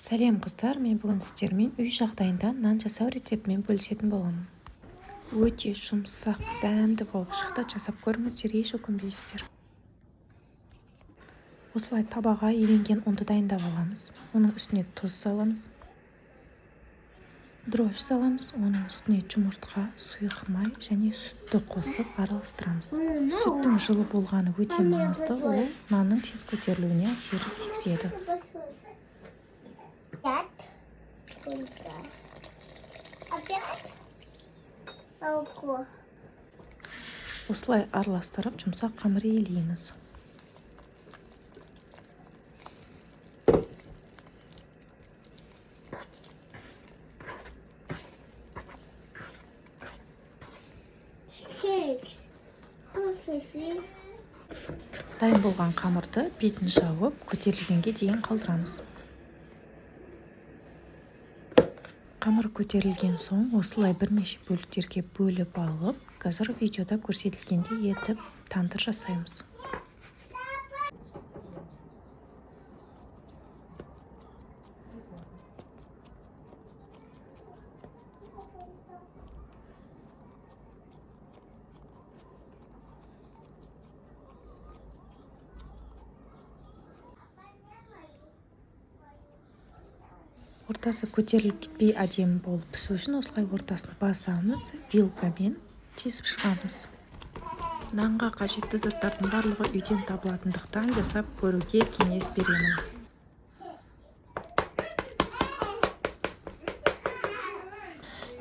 Сәлем қыздар, мен бүгін сіздермен үй жағдайында нан жасау рецептімен бөлісетін боламын. Өте жұмсақ, дәмді болып шықты, жасап көріңіздер, еш өкінбейсіздер. Осылай табаға еленген ұнды дайындап аламыз. Оның үстіне тұз саламыз, дрожь саламыз, оның үстіне жұмыртқа, сұйық май және сүтті қосып араластырамыз. Сүттің жылы болғаны өте маңызды, ол нанның тез көтерілуіне әсерін тигізеді. Осылай араластырып, жұмсақ қамыр иелейміз. Дайын болған қамырды бетін жауып, көтерілгенге дейін қалдырамыз. Қамыр көтерілген соң осылай бірнеше бөліктерге бөліп алып, қазір видеода көрсетілгендей етіп тандыр жасаймыз. Ортасы көтеріліп кетпей әдемі болып пісу үшін осылай ортасын басамыз, вилкамен тесіп шығамыз. Нанға қажетті заттардың барлығы үйден табылатындықтан жасап көруге кеңес беремін.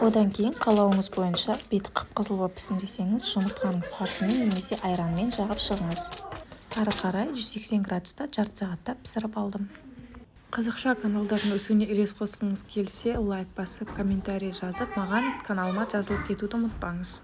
Одан кейін қалауыңыз бойынша беті қып-қызыл болып піссін десеңіз, жұмыртқаның сарысымен немесе айранмен жағып шығыңыз. Ары қарай 180 градуста жарты сағатта пісіріп алдым. Қазақша каналдардың өсуіне үлес қосқыңыз келсе, лайк басып, комментарий жазып, маған каналыма жазылып кетуді ұмытпаңыз.